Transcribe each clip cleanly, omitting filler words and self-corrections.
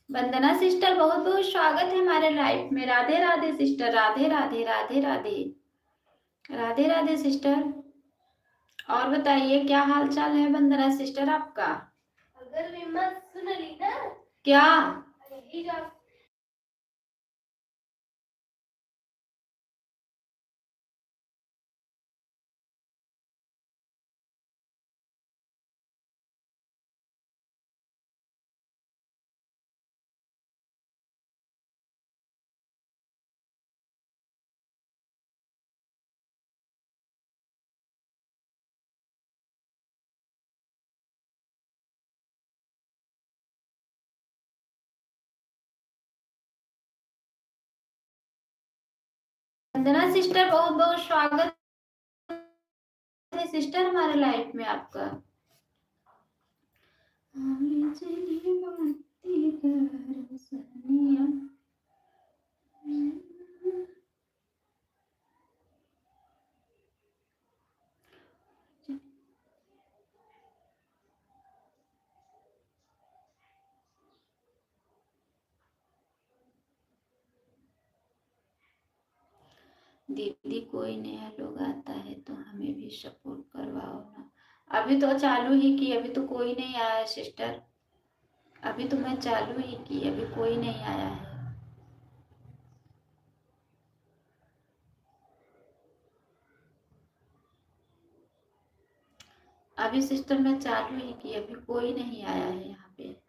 वंदना sister, बहुत बहुत स्वागत है हमारे लाइफ में। राधे राधे सिस्टर, राधे राधे राधे राधे। राधे राधे सिस्टर। और बताइए क्या हाल चाल है वंदना सिस्टर आपका? अगर विमत सुन ली ना क्या? यही जो वंदना सिस्टर, बहुत बहुत स्वागत है सिस्टर हमारे लाइफ में आपका। दीदी कोई नया लोग आता है तो हमें भी सपोर्ट करवाओ ना। अभी तो चालू ही की, अभी तो कोई नहीं आया सिस्टर। अभी तो मैं चालू ही की, अभी कोई नहीं आया है। अभी सिस्टर मैं चालू ही की, अभी कोई नहीं आया है यहाँ पे।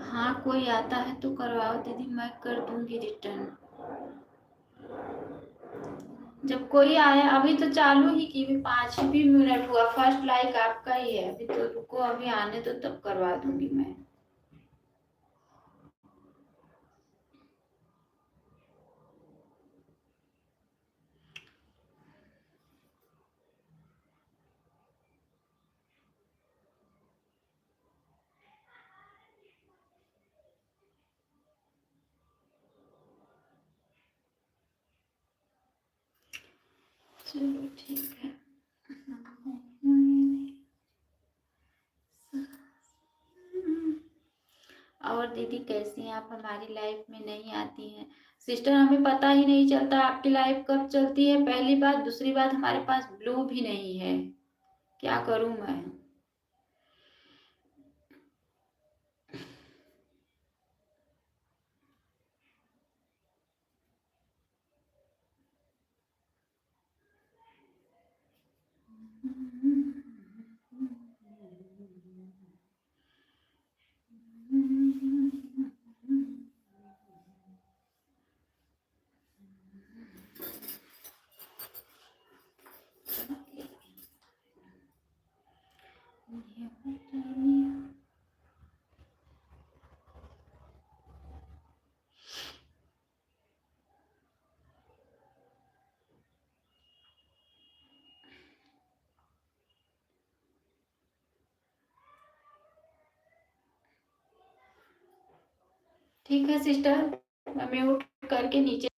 हाँ, कोई आता है तो करवाओ दीदी, मैं कर दूंगी रिटर्न। जब कोई आया, अभी तो चालू ही की, भी 5 भी मिनट हुआ। फर्स्ट लाइक आपका ही है, अभी तो रुको, अभी आने दो तब करवा दूंगी मैं। चलो ठीक है। और दीदी कैसी हैं आप? हमारी लाइफ में नहीं आती हैं सिस्टर, हमें पता ही नहीं चलता आपकी लाइफ कब चलती है। पहली बात, दूसरी बात, हमारे पास ब्लू भी नहीं है। क्या करूं मैं? ठीक है सिस्टर, मैं म्यूट करके नीचे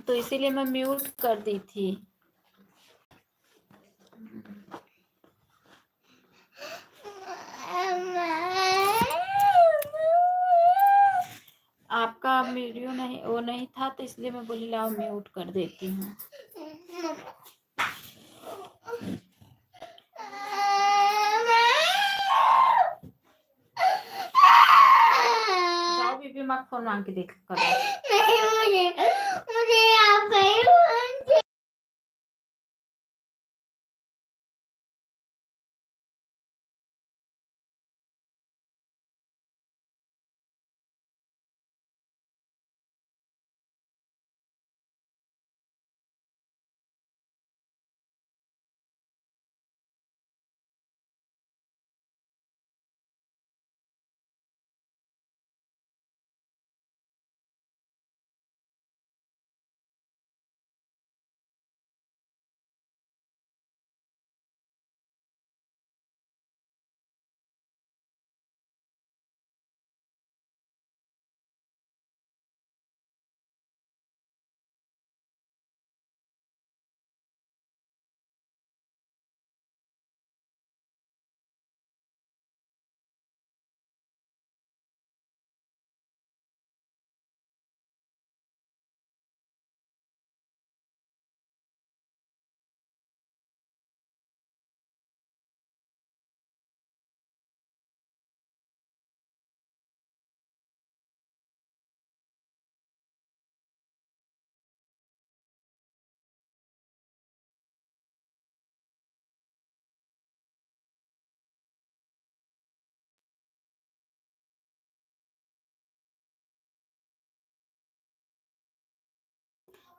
तो इसीलिए मैं म्यूट कर दी थी। आपका वीडियो नहीं वो नहीं था तो इसलिए मैं बोली लाओ म्यूट कर देती हूँ। जाओ बीबी माँ फोन मांग के देख करो। मुझे आप ही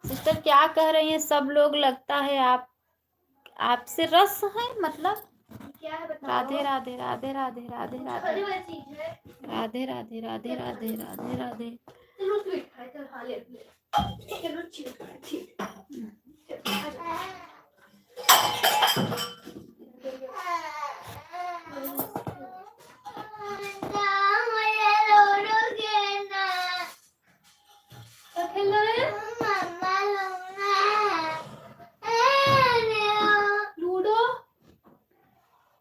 सिस्टर क्या कह रही हैं सब लोग? लगता है आप आपसे रस है मतलब। क्या है बताओ? राधे राधे राधे राधे राधे राधे वाली चीज है। राधे राधे राधे राधे राधे राधे। चलो स्वीट खाए चल खा ले। चलो चीज खाए ठीक। लूडो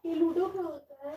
ये लूडो क्या होता है?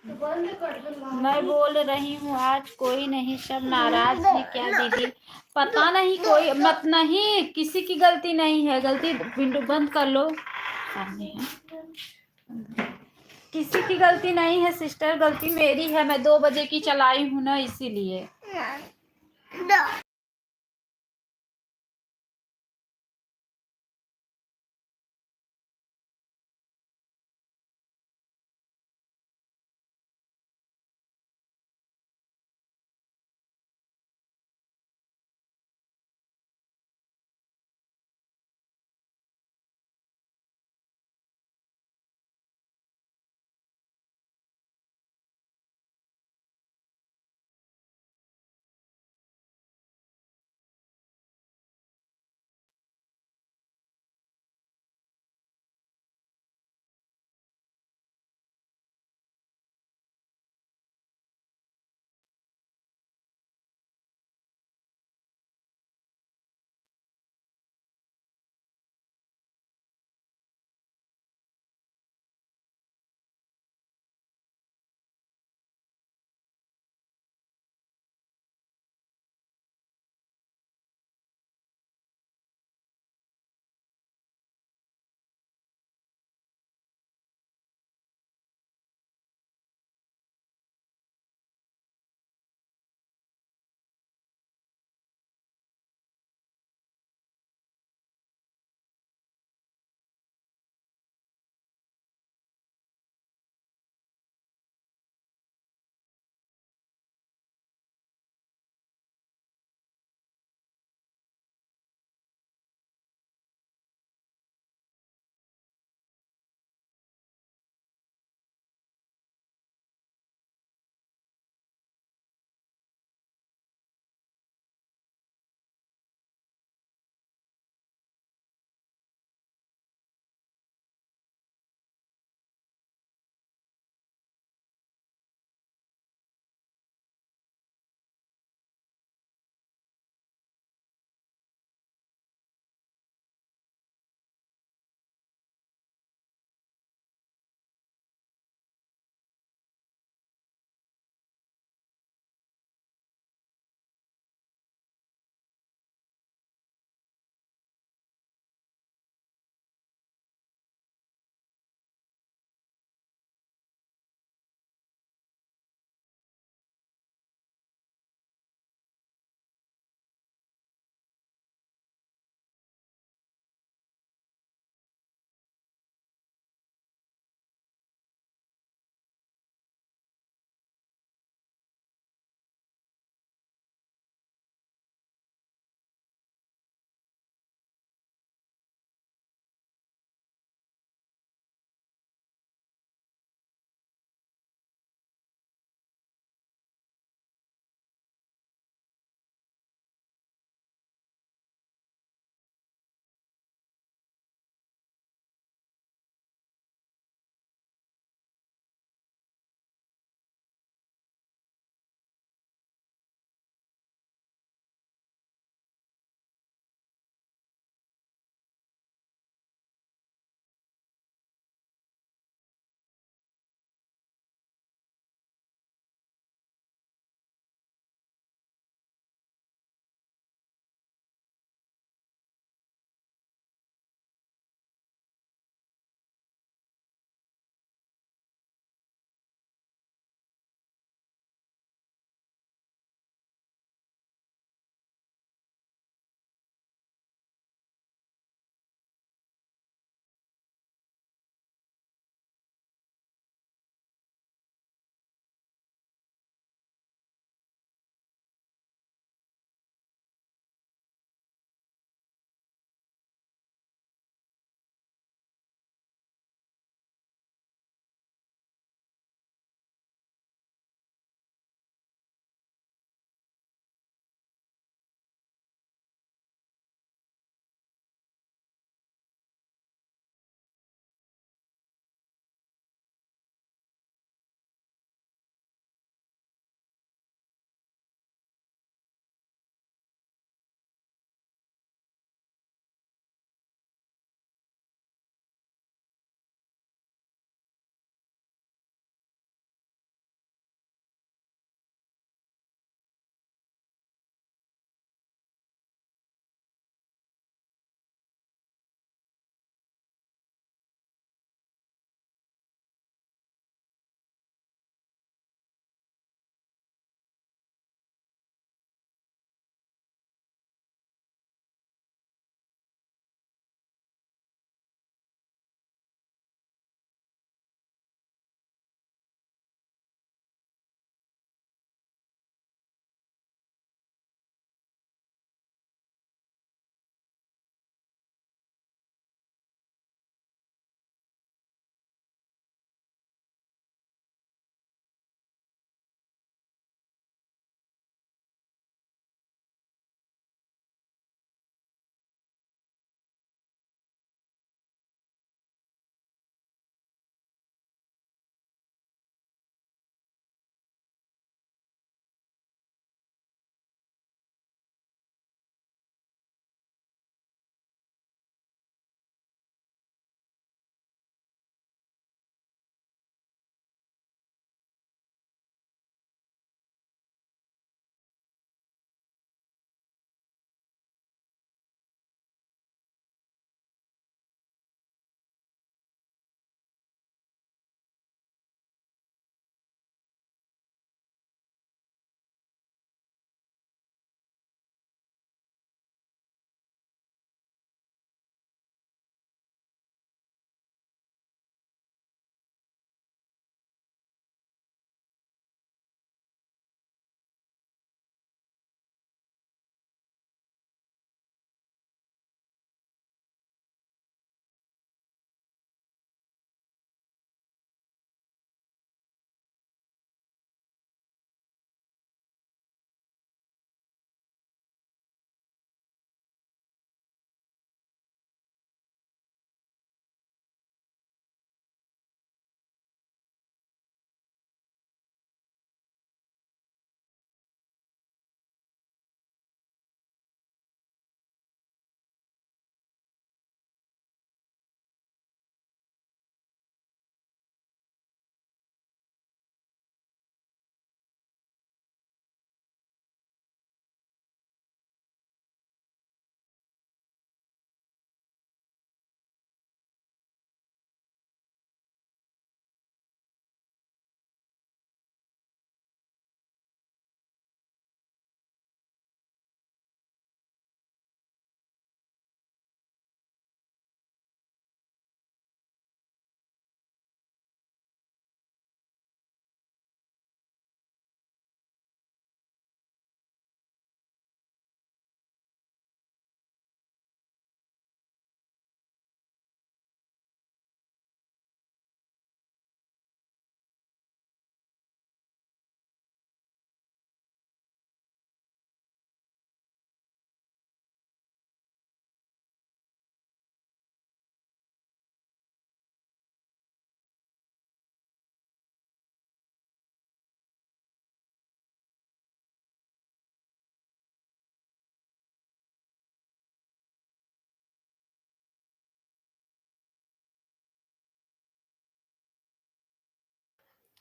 तो बंद कर दो। मैं बोल रही हूँ आज कोई नहीं, सब नाराज है क्या दीदी? पता नहीं कोई मत नहीं, किसी की गलती नहीं है। गलती विंडो बंद कर लो, सामने है। किसी की गलती नहीं है सिस्टर, गलती मेरी है। मैं 2 बजे की चलाई हूँ ना इसीलिए।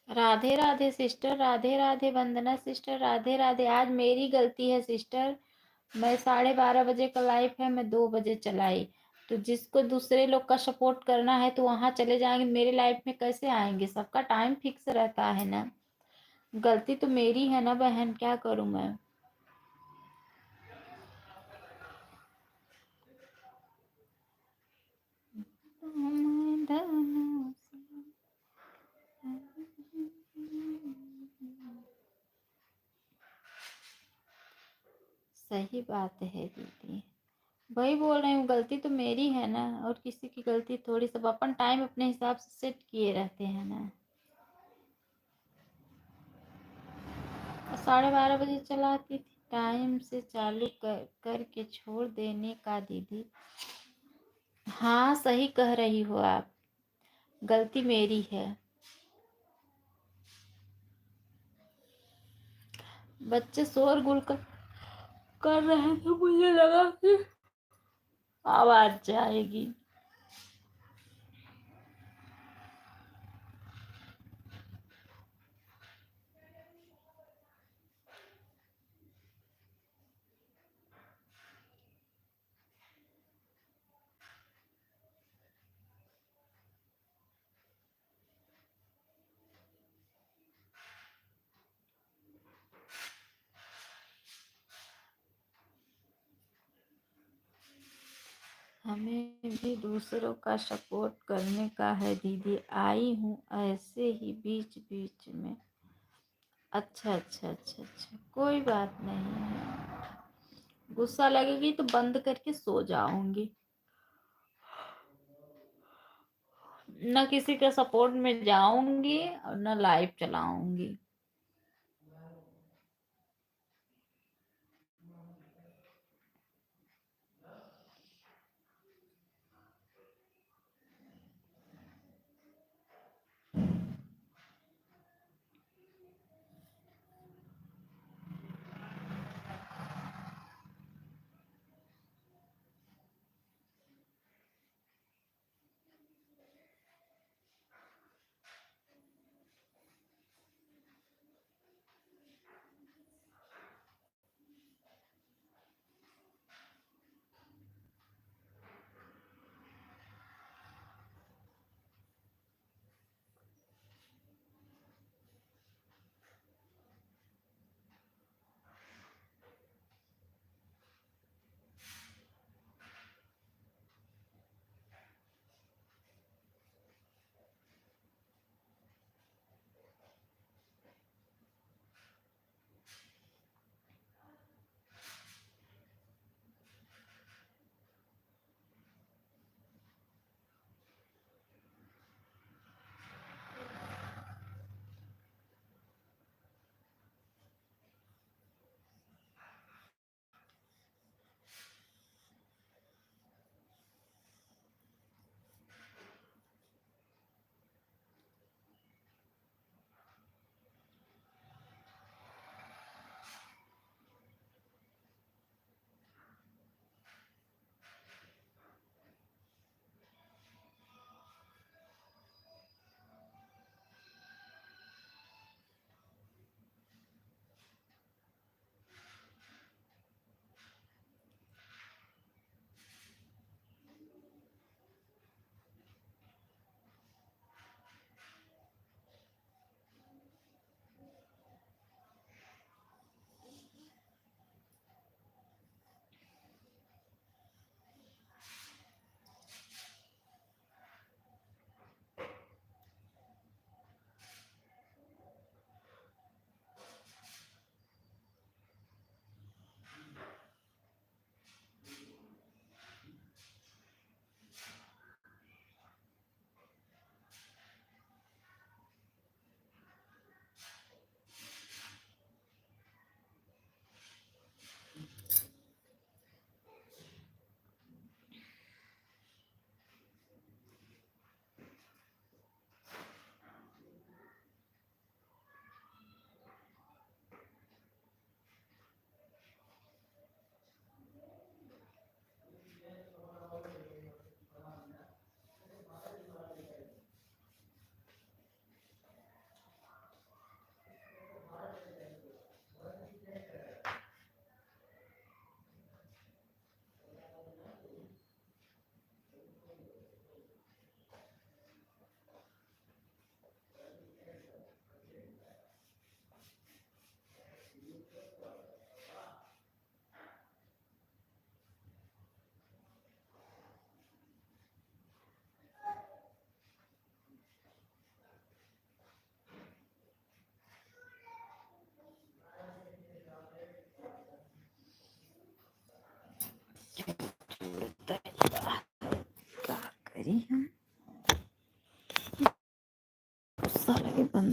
राधे राधे सिस्टर, राधे राधे वंदना सिस्टर, राधे राधे। आज मेरी गलती है सिस्टर, मैं 12:30 बजे का लाइव है, मैं 2 बजे चलाई। तो जिसको दूसरे लोग का सपोर्ट करना है तो वहां चले जाएंगे, मेरे लाइफ में कैसे आएंगे? सबका टाइम फिक्स रहता है ना। गलती तो मेरी है ना बहन, क्या करूं मैं। सही बात है दीदी, वही बोल रही हूँ, गलती तो मेरी है ना, और किसी की गलती थोड़ी। सब अपन टाइम अपने हिसाब से सेट किए रहते हैं ना। 12:30 बजे चलाती थी, टाइम से चालू करके छोड़ देने का दीदी। हाँ सही कह रही हो आप, गलती मेरी है। बच्चे शोरगुल कर रहे थे, मुझे लगा कि आवाज जाएगी। हमें भी दूसरों का सपोर्ट करने का है दीदी, आई हूँ ऐसे ही बीच बीच में। अच्छा अच्छा अच्छा अच्छा, कोई बात नहीं है। गुस्सा लगेगी तो बंद करके सो जाऊंगी, न किसी के सपोर्ट में जाऊंगी और न लाइव चलाऊंगी।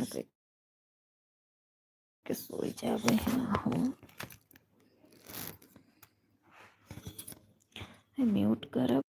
के सोई जावे ना हो। म्यूट करब।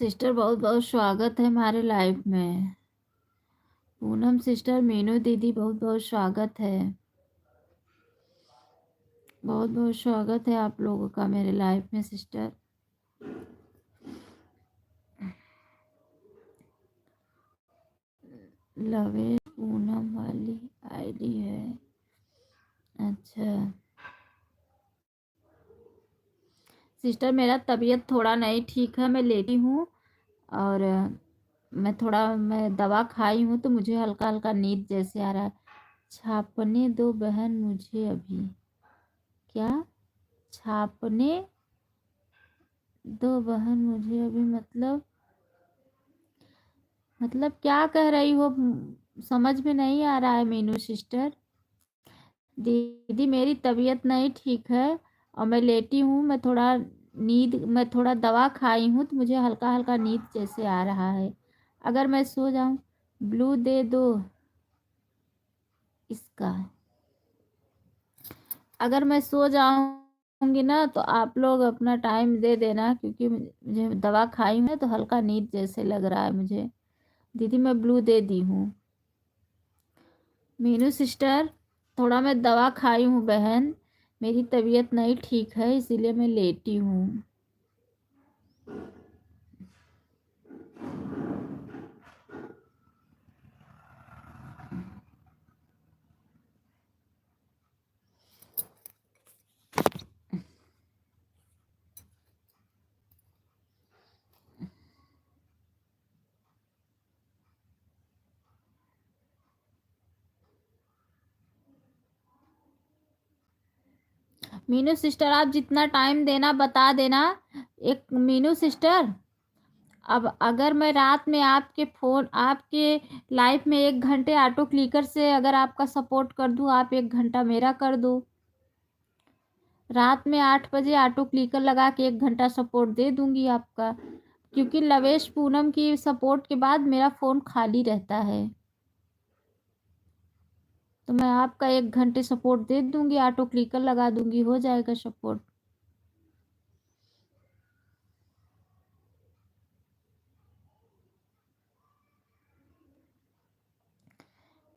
सिस्टर बहुत बहुत स्वागत है हमारे लाइफ में। पूनम सिस्टर, मीनू दीदी, बहुत बहुत स्वागत है। बहुत बहुत स्वागत है आप लोगों का मेरे लाइफ में सिस्टर। लवे पूनम वाली आईडी है। अच्छा सिस्टर, मेरा तबीयत थोड़ा नहीं ठीक है, मैं लेटी हूँ और मैं दवा खाई हूँ तो मुझे हल्का हल्का नींद जैसे आ रहा है। छापने दो बहन मुझे अभी। क्या? छापने दो बहन मुझे अभी मतलब क्या कह रही हो? समझ में नहीं आ रहा है मीनू सिस्टर। दीदी मेरी तबीयत नहीं ठीक है और मैं लेटी हूँ, मैं थोड़ा दवा खाई हूँ तो मुझे हल्का हल्का नींद जैसे आ रहा है। अगर मैं सो जाऊँ, ब्लू दे दो इसका। अगर मैं सो जाऊंगी ना तो आप लोग अपना टाइम दे देना, क्योंकि मुझे दवा खाई हूँ तो हल्का नींद जैसे लग रहा है मुझे। दीदी मैं ब्लू दे दी हूँ। मीनू सिस्टर, थोड़ा मैं दवा खाई हूँ बहन, मेरी तबीयत नहीं ठीक है इसीलिए मैं लेटी हूँ। मीनू सिस्टर आप जितना टाइम देना बता देना। एक मीनू सिस्टर, अब अगर मैं रात में आपके लाइफ में 1 घंटे ऑटो क्लिकर से अगर आपका सपोर्ट कर दूं, आप 1 घंटा मेरा कर दो। रात में 8 बजे ऑटो क्लिकर लगा के 1 घंटा सपोर्ट दे दूंगी आपका, क्योंकि लवेश पूनम की सपोर्ट के बाद मेरा फ़ोन खाली रहता है। तो मैं आपका 1 घंटे सपोर्ट दे दूंगी, ऑटो क्लिकर लगा दूंगी, हो जाएगा सपोर्ट।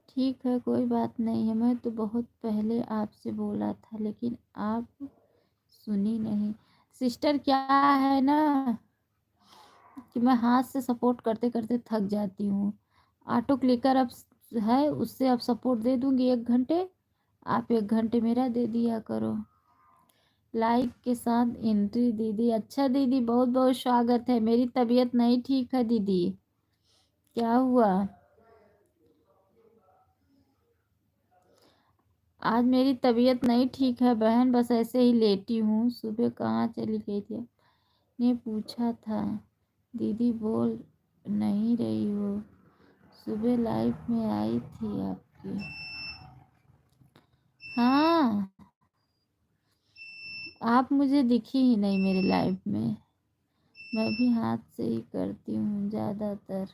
ठीक है, कोई बात नहीं है। मैं तो बहुत पहले आपसे बोला था लेकिन आप सुनी नहीं। सिस्टर क्या है ना कि मैं हाथ से सपोर्ट करते करते थक जाती हूँ। ऑटो क्लिकर अब है, उससे अब सपोर्ट दे दूंगी 1 घंटे, आप 1 घंटे मेरा दे दिया करो। लाइक के साथ एंट्री दीदी। अच्छा दीदी बहुत बहुत स्वागत है। मेरी तबीयत नहीं ठीक है दीदी। क्या हुआ? आज मेरी तबीयत नहीं ठीक है बहन, बस ऐसे ही लेटी हूँ। सुबह कहाँ चली गई थी? ने पूछा था। दीदी बोल नहीं रही हो, सुबह लाइफ में आई थी आपकी। हाँ, आप मुझे दिखी ही नहीं मेरे लाइफ में। मैं भी हाथ से ही करती हूँ ज़्यादातर।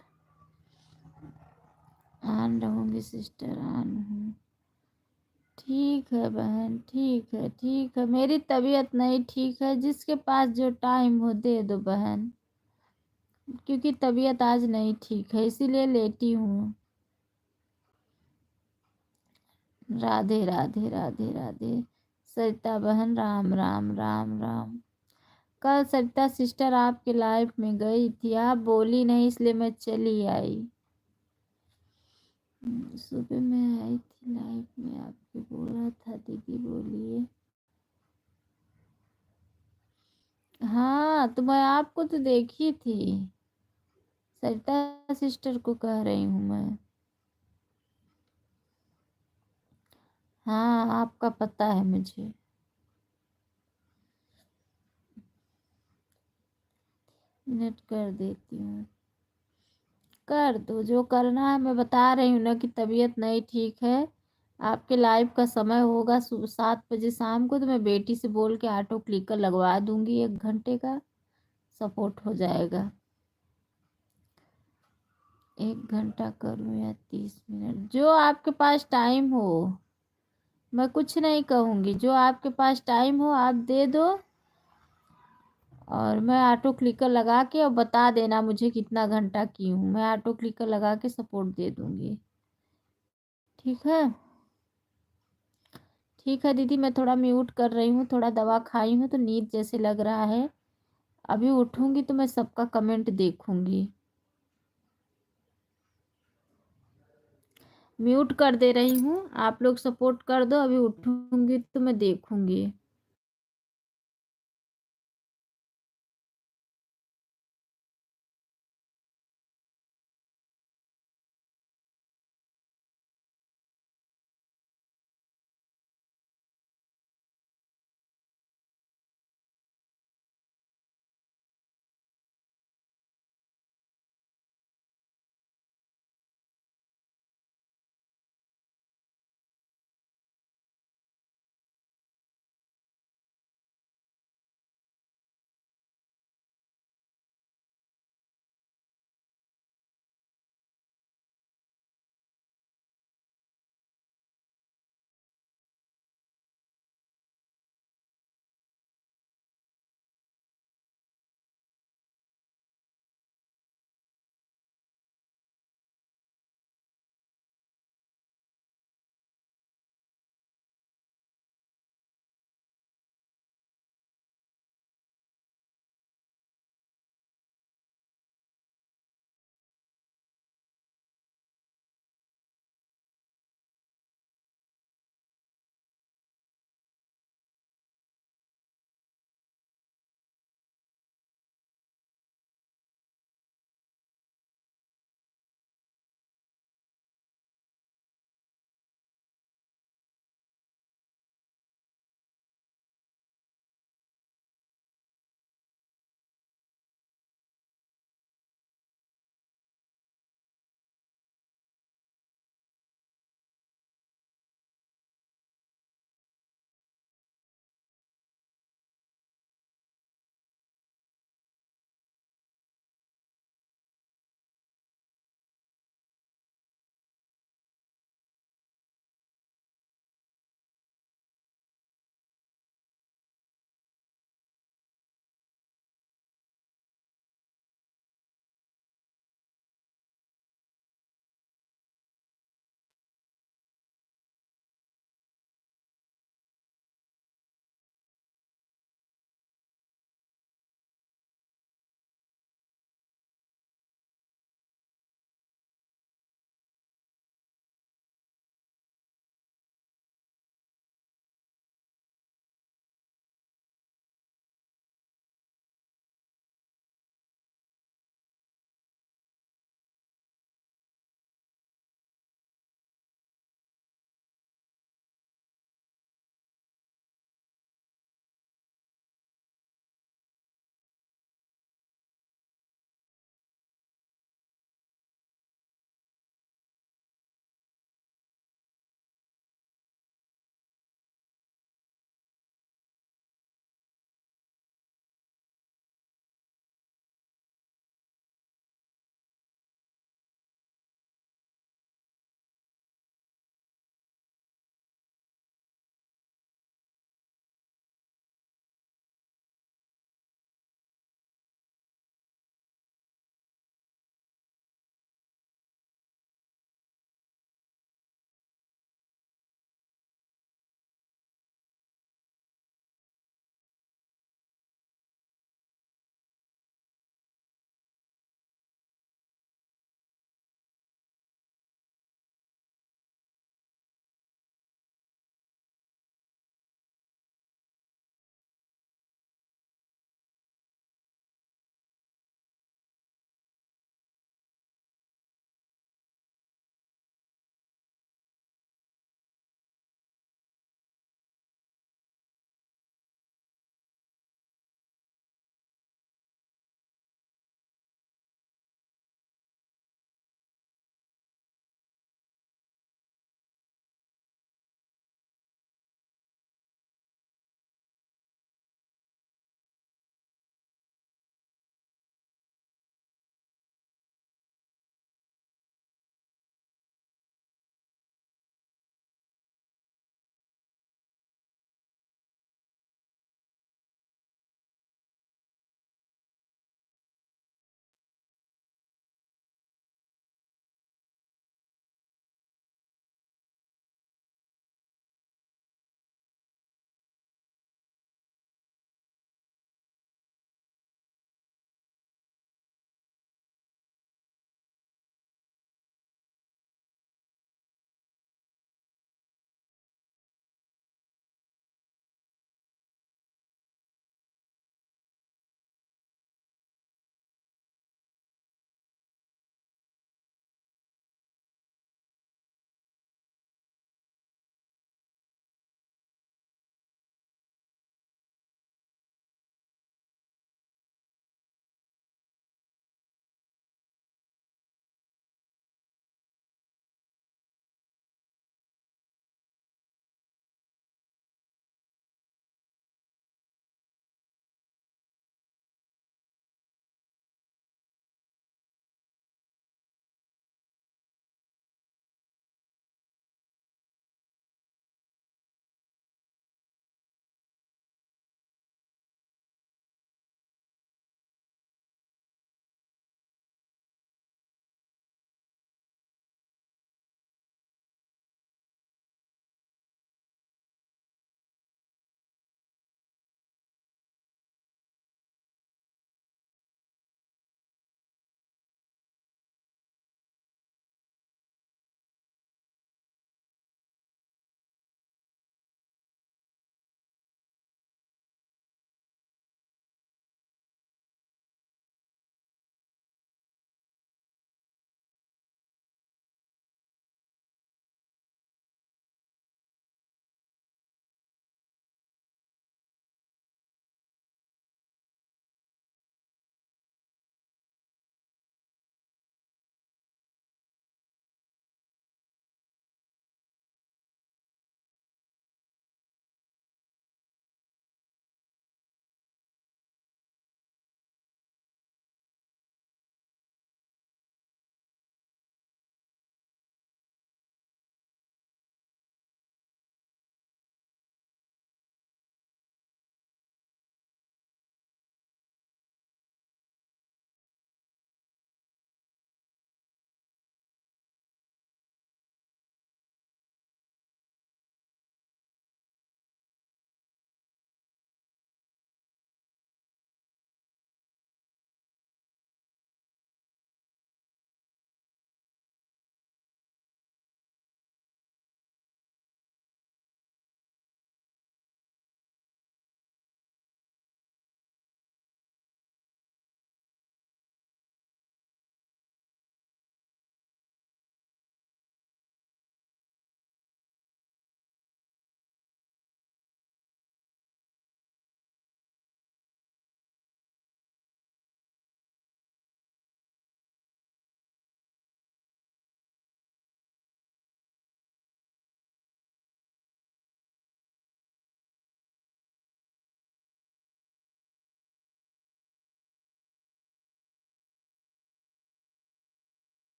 ऑन रहूँगी सिस्टर, ऑन हूँ। ठीक है बहन, ठीक है, ठीक है। मेरी तबीयत नहीं ठीक है, जिसके पास जो टाइम हो दे दो बहन, क्योंकि तबीयत आज नहीं ठीक है, इसीलिए लेटी हूँ। राधे राधे राधे राधे। सरिता बहन, राम राम राम राम। कल सरिता सिस्टर आपके लाइफ में गई थी, आप बोली नहीं, इसलिए मैं चली आई। सुबह मैं आई थी लाइफ में, आपके बोला था दीदी बोलिए। हाँ, तो मैं आपको तो देखी थी, सरिता सिस्टर को कह रही हूँ मैं। हाँ, आपका पता है मुझे। मिनट कर देती हूँ, कर दो जो करना है। मैं बता रही हूँ ना कि तबीयत नहीं ठीक है। आपके लाइव का समय होगा 7 बजे शाम को, तो मैं बेटी से बोल के ऑटो क्लिकर लगवा दूंगी, 1 घंटे का सपोर्ट हो जाएगा। 1 घंटा करूँ या 30 मिनट, जो आपके पास टाइम हो। मैं कुछ नहीं कहूँगी, जो आपके पास टाइम हो आप दे दो, और मैं ऑटो क्लिकर लगा के, और बता देना मुझे कितना घंटा की हूँ, मैं ऑटो क्लिकर लगा के सपोर्ट दे दूंगी। ठीक है, ठीक है दीदी, मैं थोड़ा म्यूट कर रही हूँ, थोड़ा दवा खाई हूँ तो नींद जैसे लग रहा है। अभी उठूंगी तो मैं सबका कमेंट देखूंगी। म्यूट कर दे रही हूँ, आप लोग सपोर्ट कर दो, अभी उठूंगी तो मैं देखूंगी।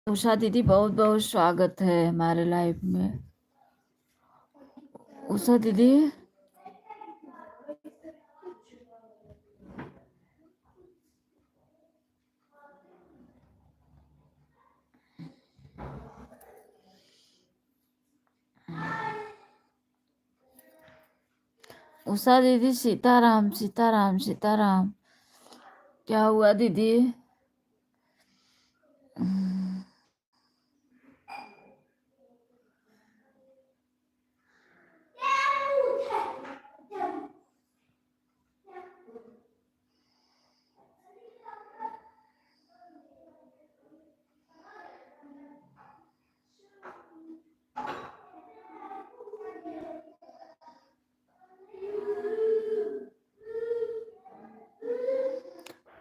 उषा दीदी बहुत बहुत स्वागत है हमारे लाइफ में। उषा दीदी उषा दीदी सीताराम सीताराम सीताराम। क्या हुआ दीदी?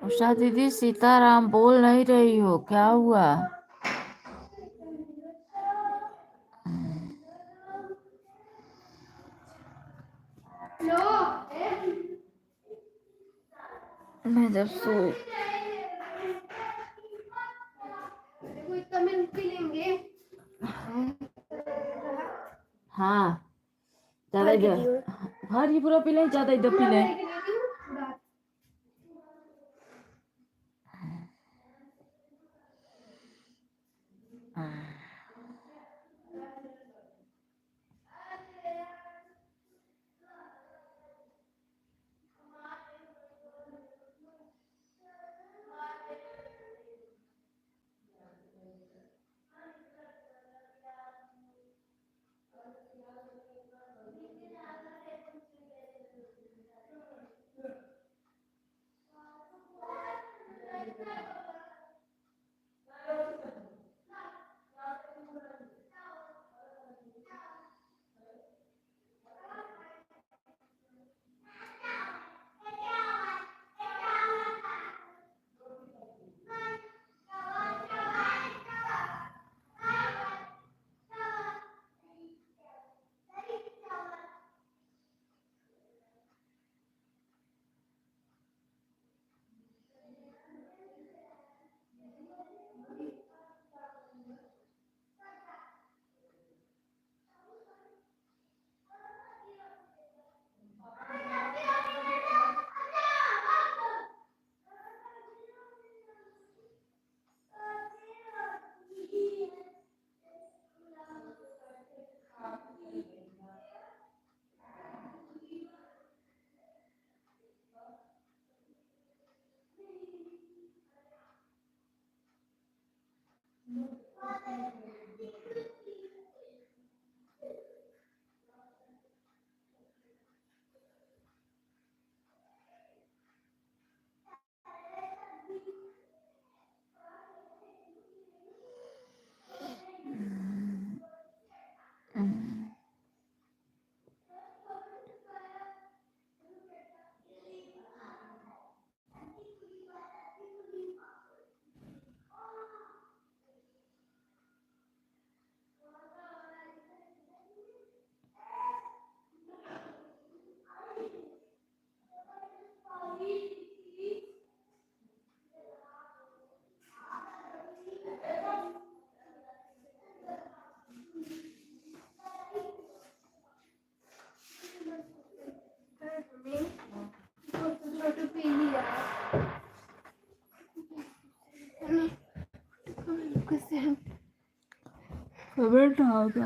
उषा दीदी सीताराम बोल नहीं रही हो, क्या हुआ? मैं जब सो हाँ ज्यादा इधर, हाँ ये पूरा पी ले, ज्यादा इधर पी ले।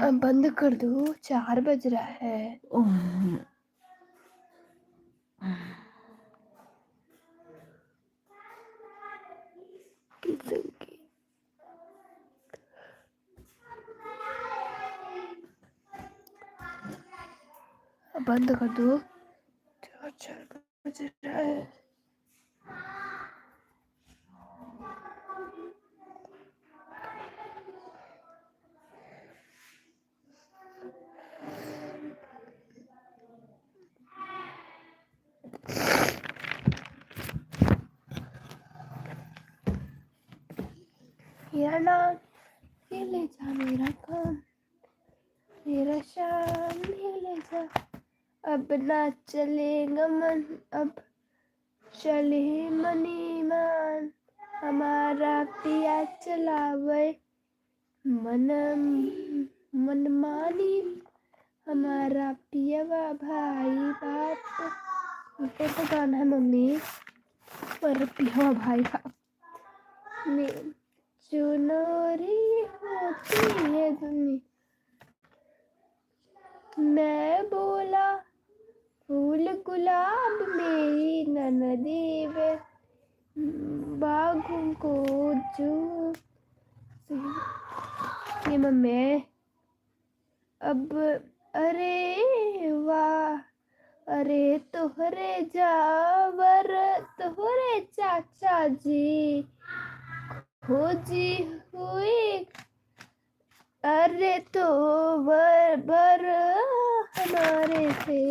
अब बंद कर दो, 4 बज रहा है। अब बंद कर दो, 4 बज रहा है। मेरा नाम ये ले जा, मेरा काम मेरा शाम ये ले जा। अब ना चलेगा मन, अब चले मनी मान, हमारा पिया चलावे मन मनमानी हमारा पियवा भाई बाप। ऊपर तो गाना है मम्मी, पर पियवा भाई बाप में चुनरी होती है दुनिया। मैं बोला फूल गुलाब मेरी ननदी वे बागों को जो। ये मम्मी अब अरे वाह, अरे तोहरे जावर तोहरे चाचा जी खोजी हुई। अरे तो बर हमारे थे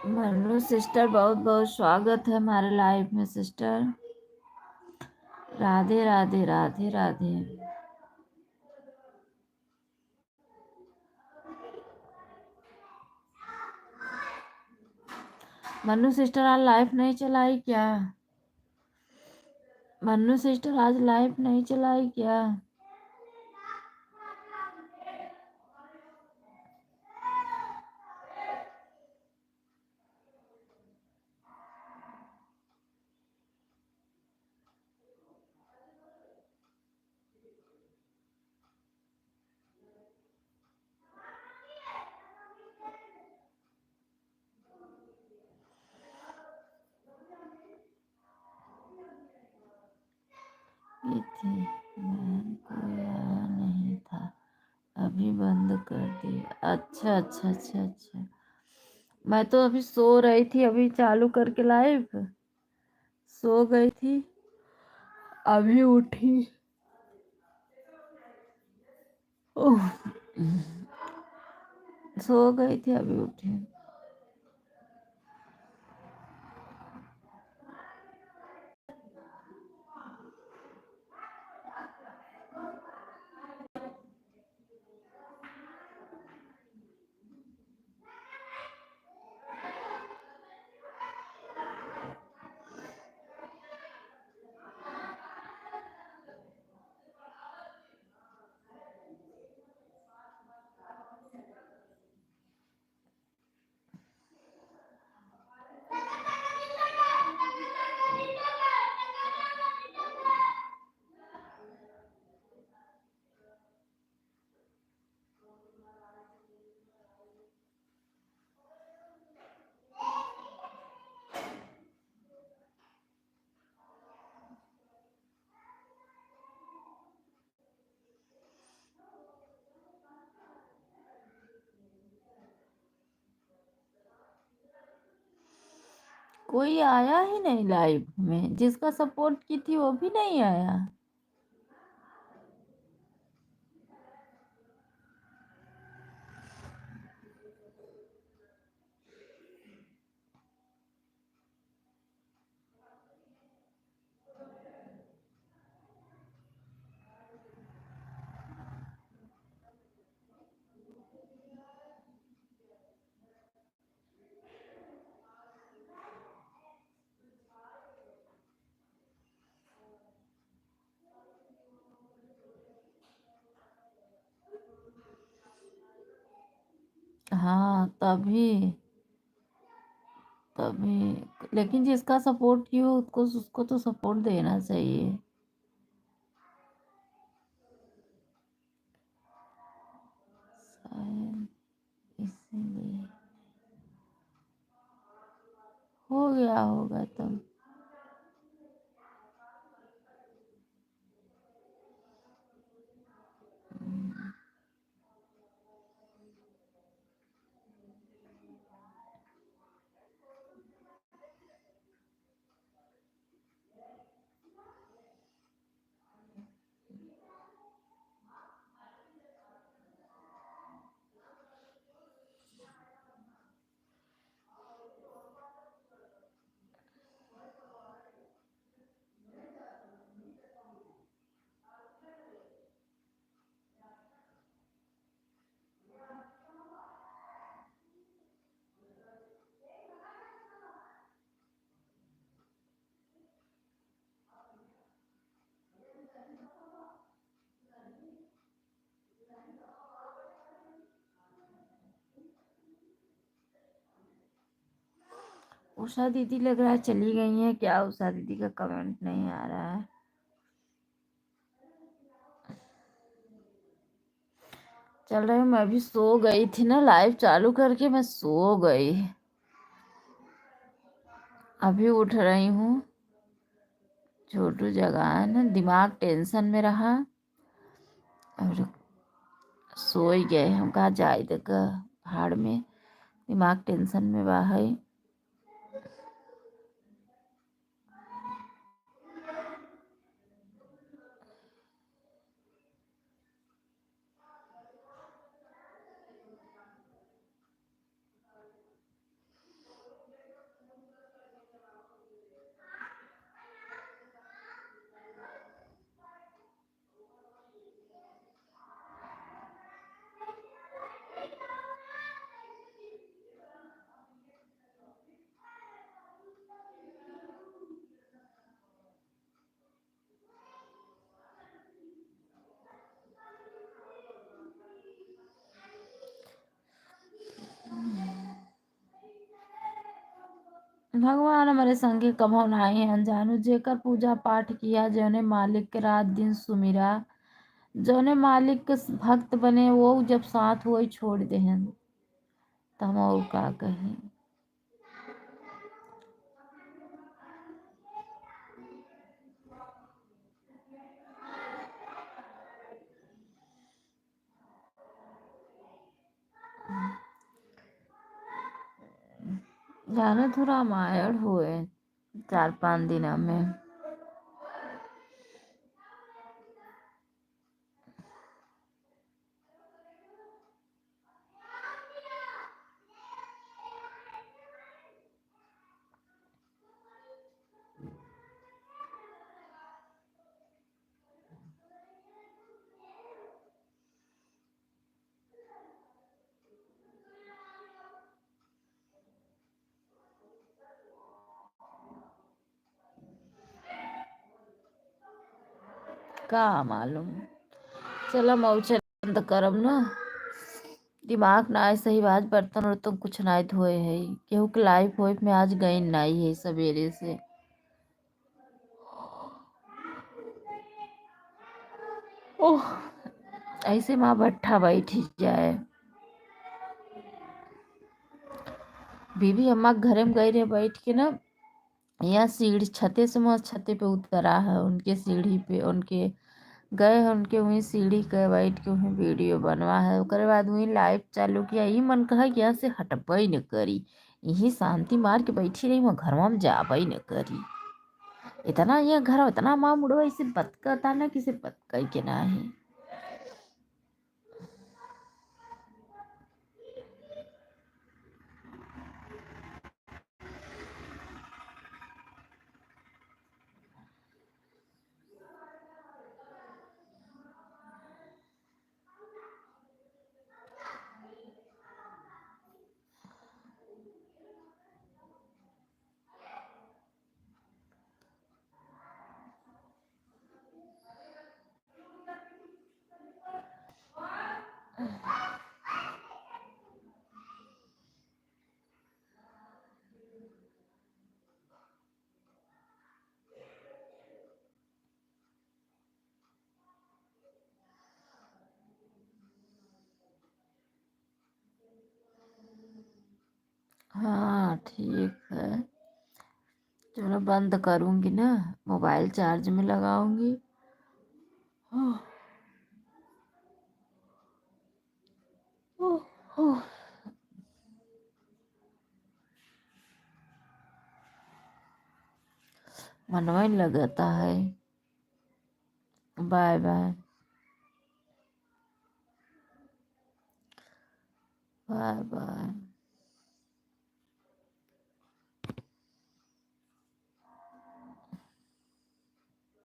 मनु सिस्टर, बहुत बहुत स्वागत है हमारे लाइफ में सिस्टर। राधे राधे राधे राधे। मनु सिस्टर आज लाइफ नहीं चलाई क्या? मनु सिस्टर आज लाइफ नहीं चलाई क्या? ये थी बहन, कोई आया नहीं था, अभी बंद कर दिया। अच्छा अच्छा अच्छा अच्छा। मैं तो अभी सो रही थी, अभी चालू करके लाइव सो गई थी, अभी उठी। ओह, सो गई थी अभी उठी। कोई आया ही नहीं लाइव में, जिसका सपोर्ट की थी वो भी नहीं आया। हाँ तभी तभी, लेकिन जिसका सपोर्ट की हो उसको उसको तो सपोर्ट देना चाहिए। शायद इसीलिए हो गया होगा तब। उषा दीदी लग रहा है चली गई है क्या? उषा दीदी का कमेंट नहीं आ रहा है। चल रही हूँ, मैं अभी सो गई थी ना, लाइव चालू करके मैं सो गई, अभी उठ रही हूँ। छोटू जगह है ना, दिमाग टेंशन में रहा और सो ही गए। हम कहा जाए तक भाड़ में, दिमाग टेंशन में बाहर। भगवान हमारे संगे कभो नाई है अनजानु, जेकर पूजा पाठ किया, जौने मालिक के रात दिन सुमिरा, जौने मालिक के भक्त बने, वो जब साथ वही छोड़ देहन, तो हम और का कहें। जाने तो रामायण हुए 4-5 दिन में। का मालूम। चलो मऊचे बंद करब ना, दिमाग ना आए सही बात। बर्तन उर्तन कुछ नाई धोए है, केहू के लाइफ वाइफ में आज गई नाई है सवेरे से। ओह, ऐसे माँ भट्ठा बैठी जाए। बीबी अम्मा के घरे में गई रहे बैठ के ना, यहाँ सीढ़ी छते से वहाँ छते पे उतरा है, उनके सीढ़ी पे उनके गए हैं, उनके वहीं सीढ़ी के बैठ के वहीं वीडियो बनवा है। ओकरे बाद वहीं लाइव चालू किया। यही मन कहा कि यहाँ से हटबई न करी, यही शांति मार के बैठी रही, वहाँ घरवा में जाबई न करी। इतना ये घर इतना माँ मुड़ो ऐसे बतकता ना, किसे बतकई के ना है। हाँ ठीक है, चलो बंद करूँगी ना, मोबाइल चार्ज में लगाऊंगी। ओह, ओह, ओह, मनवा ही लगता है। Bye bye. Bye bye.